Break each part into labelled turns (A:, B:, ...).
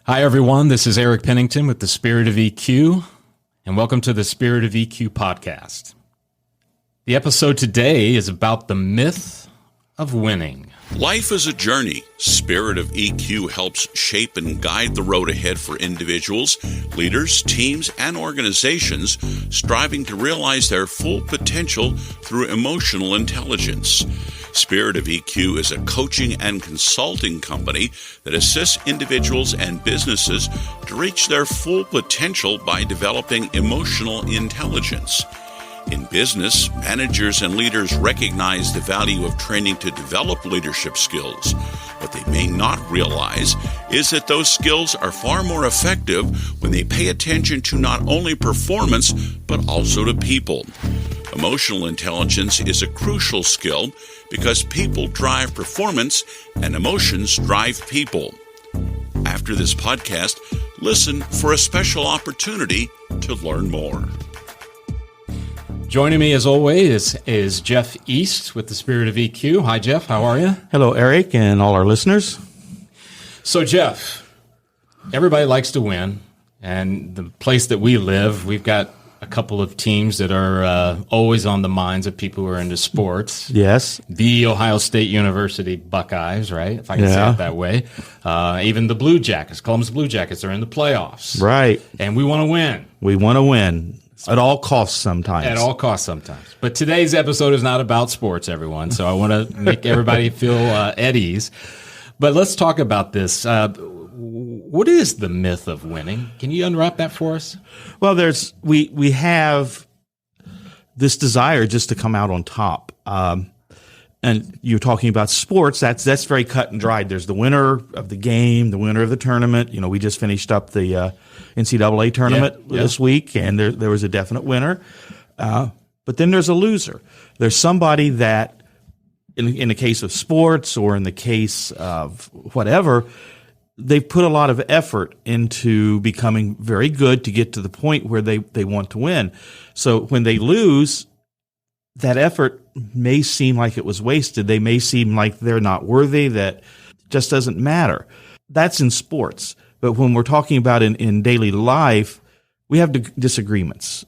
A: Hi, everyone. This is Eric Pennington with the Spirit of EQ, and welcome to the Spirit of EQ podcast. The episode today is about the myth of winning.
B: Life is a journey. Spirit of EQ helps shape and guide the road ahead for individuals, leaders, teams, and organizations striving to realize their full potential through emotional intelligence. Spirit of EQ is a coaching and consulting company that assists individuals and businesses to reach their full potential by developing emotional intelligence. In business, managers and leaders recognize the value of training to develop leadership skills. What they may not realize is that those skills are far more effective when they pay attention to not only performance, but also to people. Emotional intelligence is a crucial skill because people drive performance and emotions drive people. After this podcast, listen for a special opportunity to learn more.
A: Joining me, as always, is Jeff East with the Spirit of EQ. Hi, Jeff. How are you?
C: Hello, Eric, and all our listeners.
A: So, Jeff, everybody likes to win, and the place that we live, we've got a couple of teams that are always on the minds of people who are into sports.
C: Yes.
A: The Ohio State University Buckeyes, right? If I can say it that way. Even the Blue Jackets, Columbus Blue Jackets, are in the playoffs.
C: Right.
A: And we want to win.
C: We want to win. At all costs sometimes.
A: At all costs sometimes. But today's episode is not about sports, everyone. So I want to make everybody feel at ease. But let's talk about this. What is the myth of winning? Can you unwrap that for us?
C: Well, we have this desire just to come out on top. And you're talking about sports. That's very cut and dried. There's the winner of the game, the winner of the tournament. You know, we just finished up the NCAA tournament this week, and there was a definite winner. But then there's a loser. There's somebody that, in the case of sports or in the case of whatever, they've put a lot of effort into becoming very good to get to the point where they want to win. So when they lose, that effort may seem like it was wasted. They may seem like they're not worthy, that just doesn't matter. That's in sports. But when we're talking about in daily life, we have disagreements.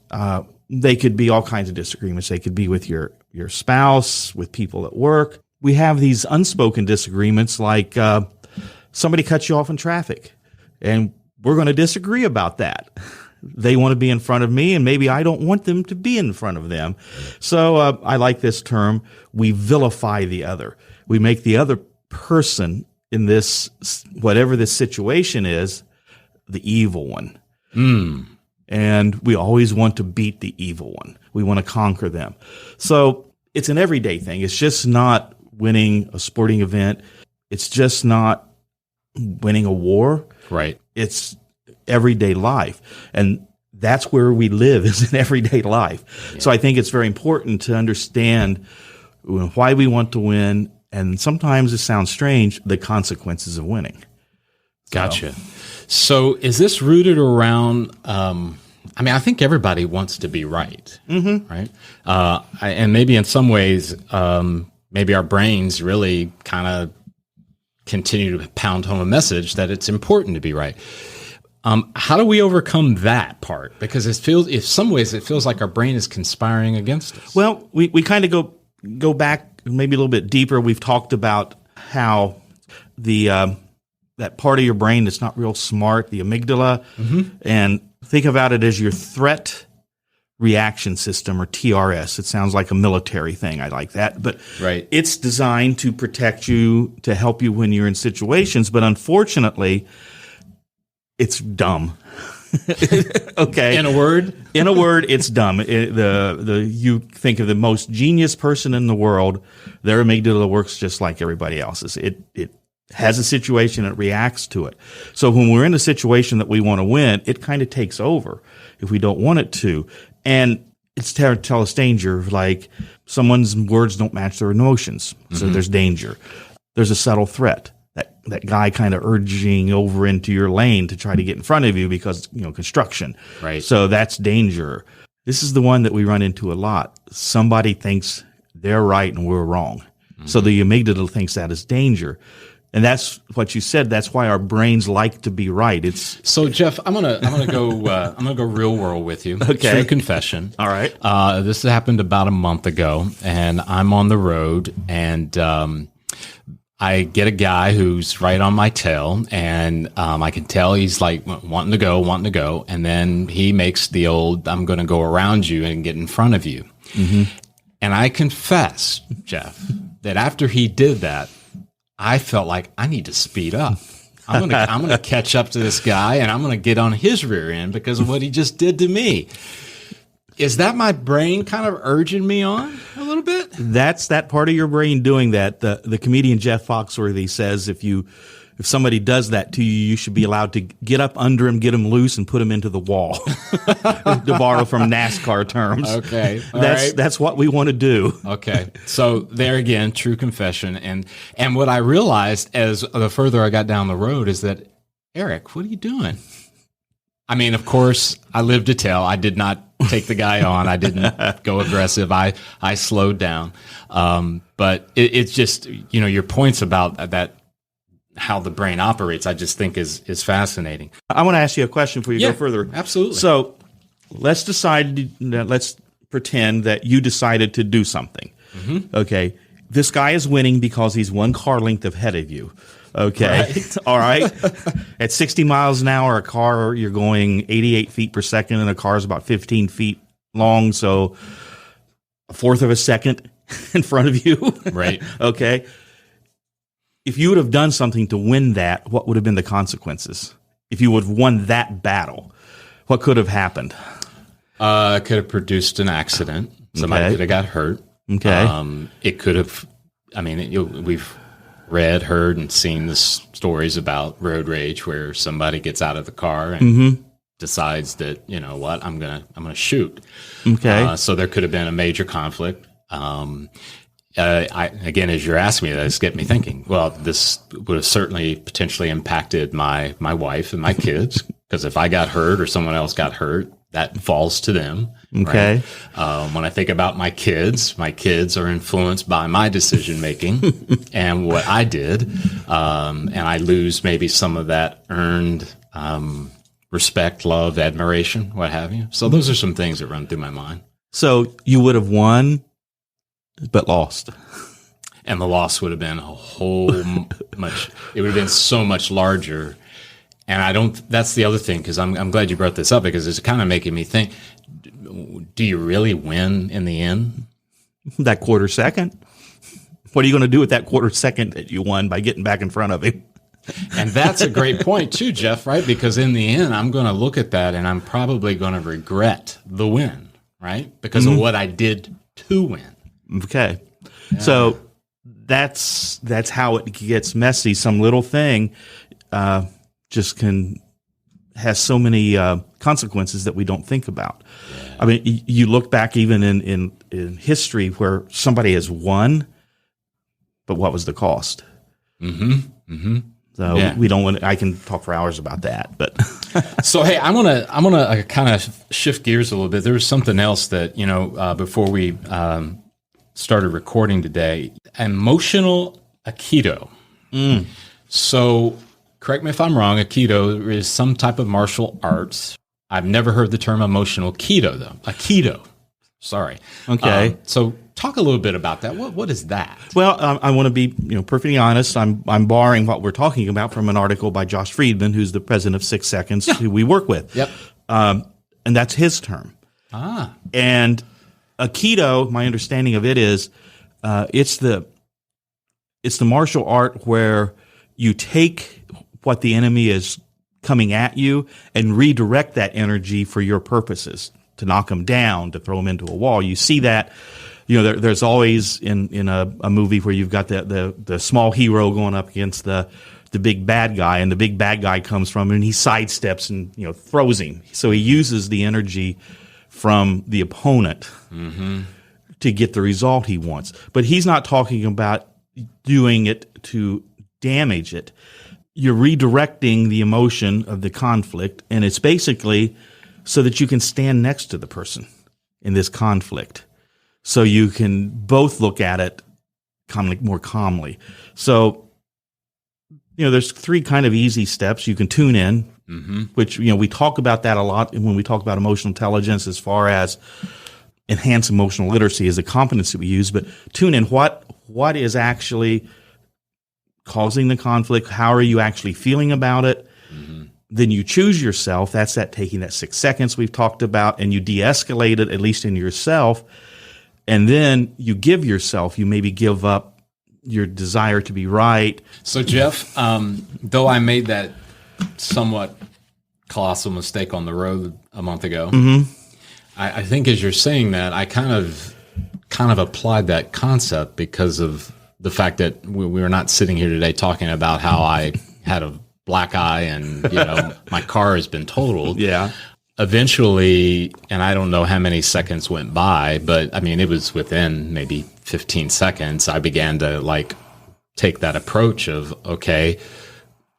C: They could be all kinds of disagreements. They could be with your spouse, with people at work. We have these unspoken disagreements like somebody cuts you off in traffic, and we're going to disagree about that. They want to be in front of me, and maybe I don't want them to be in front of them. So I like this term. We vilify the other. We make the other person in this, whatever this situation is, the evil one. And we always want to beat the evil one. We want to conquer them. So it's an everyday thing. It's just not winning a sporting event. It's just not winning a war.
A: Right.
C: It's everyday life. And that's where we live, is in everyday life. Yeah. So I think it's very important to understand why we want to win. And sometimes it sounds strange, the consequences of winning.
A: Gotcha. So is this rooted around, I think everybody wants to be right, right? And maybe in some ways, maybe our brains really kind of continue to pound home a message that it's important to be right. How do we overcome that part? Because in some ways, it feels like our brain is conspiring against us.
C: Well, we kind of go back maybe a little bit deeper. We've talked about how that part of your brain that's not real smart, the amygdala, and think about it as your threat reaction system, or TRS. It sounds like a military thing. I like that. But It's designed to protect you, to help you when you're in situations. But unfortunately, it's dumb. Okay.
A: In a word,
C: it's dumb. You think of the most genius person in the world, their amygdala works just like everybody else's. It has a situation, it reacts to it. So when we're in a situation that we want to win, it kind of takes over if we don't want it to. And it's tell us danger, like someone's words don't match their emotions. So there's danger. There's a subtle threat. That guy kind of urging over into your lane to try to get in front of you because, construction.
A: Right.
C: So that's danger. This is the one that we run into a lot. Somebody thinks they're right and we're wrong. So the amygdala thinks that is danger. And that's what you said. That's why our brains like to be right. It's
A: So, Jeff, I'm gonna go real world with you.
C: Okay.
A: True confession.
C: all right.
A: This happened about a month ago, and I'm on the road, and I get a guy who's right on my tail, and I can tell he's like wanting to go, and then he makes the old "I'm going to go around you and get in front of you." Mm-hmm. And I confess, Jeff, that after he did that, I felt like I need to speed up. I'm gonna catch up to this guy, and I'm gonna get on his rear end because of what he just did to me. Is that my brain kind of urging me on a little bit?
C: That's that part of your brain doing that. The comedian Jeff Foxworthy says if somebody does that to you, you should be allowed to get up under him, get him loose, and put him into the wall. To borrow from NASCAR terms.
A: Okay, all
C: that's
A: right.
C: that's what we want to do.
A: Okay, so there again, true confession, and what I realized as the further I got down the road is that, Eric, what are you doing? I mean, of course, I lived to tell. I did not take the guy on. I didn't go aggressive. I slowed down. But it's just, your points about that, how the brain operates, I just think is fascinating.
C: I want to ask you a question before you go further.
A: Absolutely.
C: So let's pretend that you decided to do something. Mm-hmm. Okay. This guy is winning because he's one car length ahead of you. Okay. Right. All right. At 60 miles an hour, you're going 88 feet per second, and a car is about 15 feet long. So a fourth of a second in front of you.
A: Right.
C: Okay. If you would have done something to win that, what would have been the consequences? If you would have won that battle, what could have happened?
A: It could have produced an accident. Somebody could have got hurt.
C: Okay.
A: It could have, we've read, heard, and seen the stories about road rage where somebody gets out of the car and decides that, I'm gonna shoot.
C: Okay.
A: So there could have been a major conflict. Again, as you're asking me, this get me thinking. Well, this would have certainly potentially impacted my wife and my kids, because if I got hurt or someone else got hurt, that falls to them.
C: Okay.
A: Right? When I think about my kids are influenced by my decision making and what I did, and I lose maybe some of that earned respect, love, admiration, what have you. So those are some things that run through my mind.
C: So you would have won, but lost.
A: And the loss would have been it would have been so much larger. And that's the other thing, because I'm glad you brought this up, because it's kind of making me think, do you really win in the end?
C: That quarter second? What are you going to do with that quarter second that you won by getting back in front of him?
A: And that's a great point too, Jeff, right? Because in the end, I'm going to look at that and I'm probably going to regret the win, right? Because of what I did to win.
C: Okay. Yeah. So that's how it gets messy. Some little thing has so many consequences that we don't think about. Yeah. I mean, you look back even in history where somebody has won, but what was the cost? Mm-hmm. Mm-hmm. So we don't want. I can talk for hours about that, but
A: so hey, I'm gonna kind of shift gears a little bit. There was something else that before we started recording today. Emotional Aikido. So. Correct me if I'm wrong, Aikido is some type of martial arts. I've never heard the term emotional Aikido, though. Aikido. Sorry.
C: Okay.
A: So talk a little bit about that. What is that?
C: Well, I want to be perfectly honest. I'm borrowing what we're talking about from an article by Josh Friedman, who's the president of 6 Seconds, who we work with.
A: Yep.
C: And that's his term.
A: Ah.
C: And Aikido, my understanding of it is, it's the martial art where you take what the enemy is coming at you and redirect that energy for your purposes, to knock them down, to throw them into a wall. You see that, there's always in a movie where you've got the small hero going up against the big bad guy, and the big bad guy comes from him and he sidesteps and throws him. So he uses the energy from the opponent to get the result he wants. But he's not talking about doing it to damage it. You're redirecting the emotion of the conflict, and it's basically so that you can stand next to the person in this conflict, so you can both look at it more calmly. So there's 3 kind of easy steps. You can tune in, which, we talk about that a lot when we talk about emotional intelligence as far as enhanced emotional literacy is a competency we use. But tune in, what is actually causing the conflict? How are you actually feeling about it? Then you choose yourself. That's taking that 6 seconds we've talked about, and you de-escalate it, at least in yourself. And then you give yourself, you maybe give up your desire to be right.
A: So, Jeff, though I made that somewhat colossal mistake on the road a month ago, I think as you're saying that, I kind of applied that concept because of the fact that we were not sitting here today talking about how I had a black eye and my car has been totaled.
C: Yeah.
A: Eventually, and I don't know how many seconds went by, but I mean, it was within maybe 15 seconds, I began to take that approach of, okay,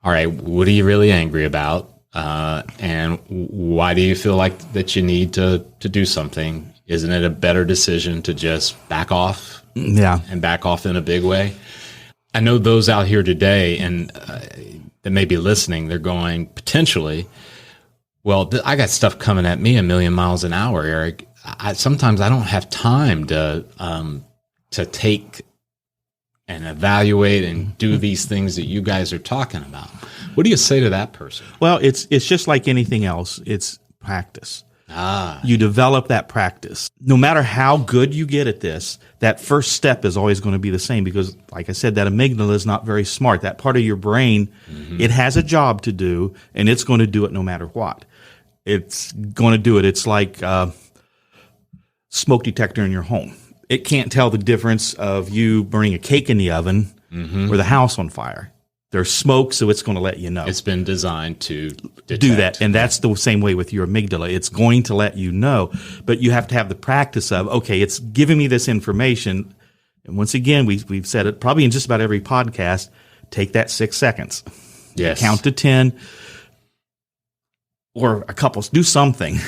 A: all right, what are you really angry about? And why do you feel like that you need to do something? Isn't it a better decision to just back off?
C: Yeah.
A: And back off in a big way? I know those out here today and that may be listening, they're going potentially, well, I got stuff coming at me 1,000,000 miles an hour, Eric. Sometimes I don't have time to take and evaluate and do these things that you guys are talking about. What do you say to that person?
C: Well, it's just like anything else. It's practice. You develop that practice. No matter how good you get at this, that first step is always going to be the same because, like I said, that amygdala is not very smart. That part of your brain, it has a job to do, and it's going to do it no matter what. It's going to do it. It's like smoke detector in your home. It can't tell the difference of you burning a cake in the oven or the house on fire. There's smoke, so it's going to let you know.
A: It's been designed to
C: do that, and that's the same way with your amygdala. It's going to let you know, but you have to have the practice of, okay, it's giving me this information. And once again, we've said it probably in just about every podcast, take that 6 seconds.
A: Yes.
C: Count to 10 or a couple, do something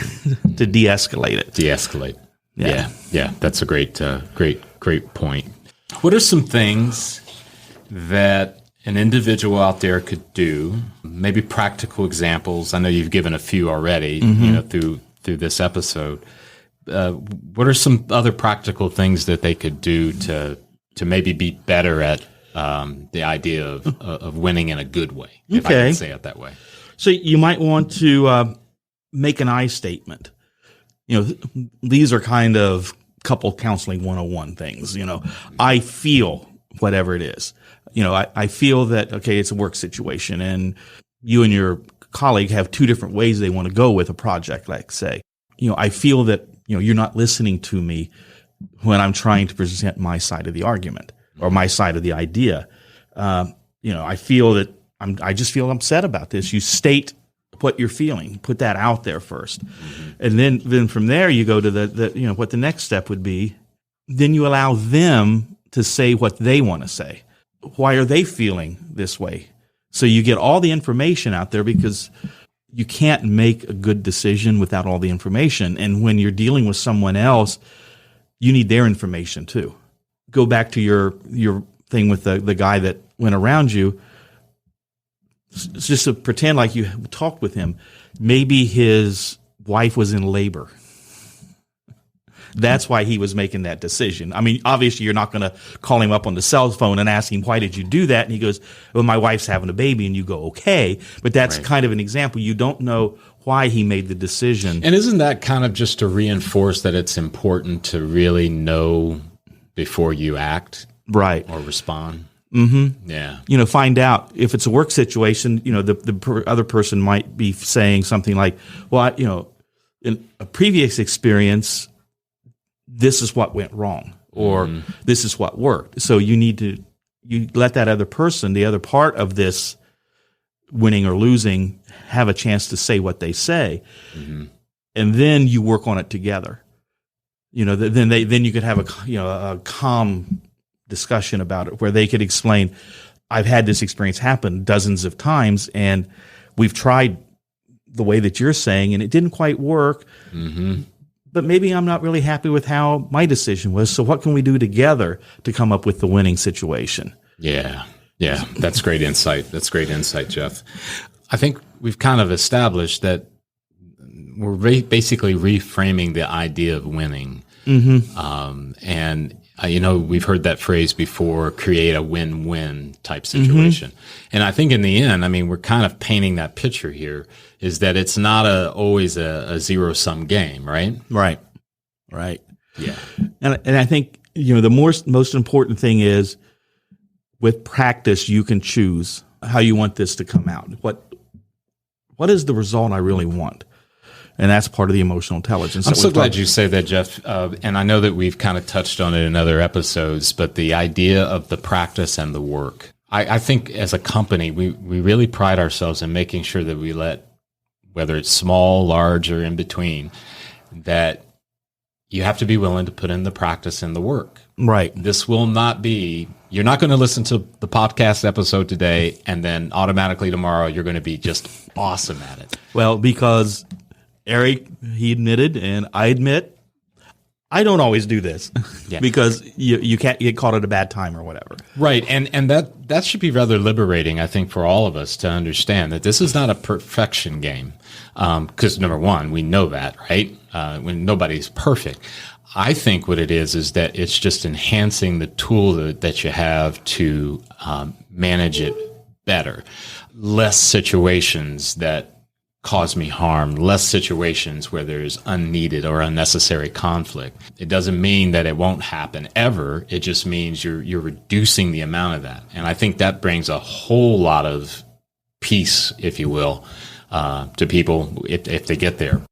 C: to de-escalate it.
A: De-escalate. Yeah. That's a great point. What are some things that an individual out there could do, maybe practical examples? I know you've given a few already, through this episode. What are some other practical things that they could do to maybe be better at the idea of winning in a good way, if I can say it that way?
C: So you might want to make an I statement. These are kind of couple counseling 101 things. I feel whatever it is. I feel that, okay, it's a work situation and you and your colleague have 2 different ways they want to go with a project, like say. I feel that, you're not listening to me when I'm trying to present my side of the argument or my side of the idea. I feel that I just feel upset about this. You state what you're feeling, put that out there first. And then from there you go to the what the next step would be. Then you allow them to say what they want to say. Why are they feeling this way? So you get all the information out there because you can't make a good decision without all the information. And when you're dealing with someone else, you need their information too. Go back to your thing with the guy that went around you. Just to pretend like you talked with him. Maybe his wife was in labor. That's why he was making that decision. I mean, obviously, you're not going to call him up on the cell phone and ask him, why did you do that? And he goes, well, my wife's having a baby. And you go, okay. But that's kind of an example. You don't know why he made the decision.
A: And isn't that kind of just to reinforce that it's important to really know before you act?
C: Right.
A: Or respond? Yeah.
C: Find out if it's a work situation, the other person might be saying something like, well, in a previous experience, this is what went wrong, or this is what worked. So you let that other person, the other part of this winning or losing, have a chance to say what they say. And then you work on it together. Then you could have a calm discussion about it where they could explain, I've had this experience happen dozens of times and we've tried the way that you're saying and it didn't quite work. But maybe I'm not really happy with how my decision was. So what can we do together to come up with the winning situation?
A: Yeah. Yeah, that's great insight. That's great insight, Jeff. I think we've kind of established that we're basically reframing the idea of winning. And we've heard that phrase before, create a win-win type situation. And I think in the end, I mean, we're kind of painting that picture here, is that it's not always a zero-sum game, right?
C: Right.
A: Yeah.
C: And I think, the most important thing is, with practice, you can choose how you want this to come out. What is the result I really want? And that's part of the emotional intelligence.
A: I'm so glad you say that, Jeff. And I know that we've kind of touched on it in other episodes, but the idea of the practice and the work. I think as a company, we really pride ourselves in making sure that we let, whether it's small, large, or in between, that you have to be willing to put in the practice and the work.
C: Right.
A: This will not be, you're not going to listen to the podcast episode today and then automatically tomorrow you're going to be just awesome at it.
C: Well, because Eric, he admitted, and I admit, I don't always do this because you can't get caught at a bad time or whatever.
A: Right. And that should be rather liberating, I think, for all of us to understand that this is not a perfection game. Because number one, we know that, right? When nobody's perfect. I think what it is that it's just enhancing the tool that you have to manage it better. Less situations that cause me harm, less situations where there's unneeded or unnecessary conflict. It doesn't mean that it won't happen ever. It just means you're reducing the amount of that. And I think that brings a whole lot of peace, if you will, to people if they get there.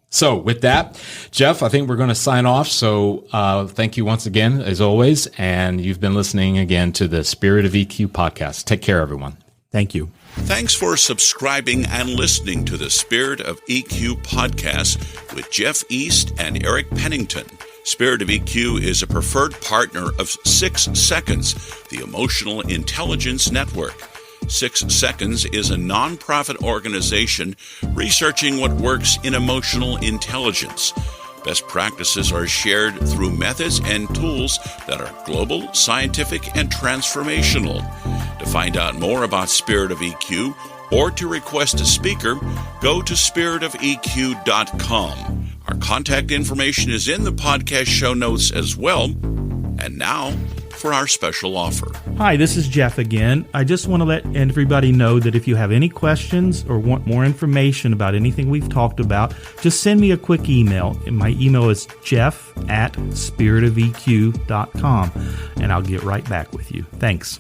A: So with that, Jeff, I think we're going to sign off. So thank you once again, as always. And you've been listening again to the Spirit of EQ podcast. Take care, everyone.
C: Thank you.
B: Thanks for subscribing and listening to the Spirit of EQ podcast with Jeff East and Eric Pennington. Spirit of EQ is a preferred partner of 6 Seconds, the Emotional Intelligence Network. 6 Seconds is a nonprofit organization researching what works in emotional intelligence. Best practices are shared through methods and tools that are global, scientific, and transformational. To find out more about Spirit of EQ or to request a speaker, go to spiritofeq.com. Our contact information is in the podcast show notes as well. And now for our special offer.
C: Hi, this is Jeff again. I just want to let everybody know that if you have any questions or want more information about anything we've talked about, just send me a quick email. And my email is jeff@spiritofeq.com, and I'll get right back with you. Thanks.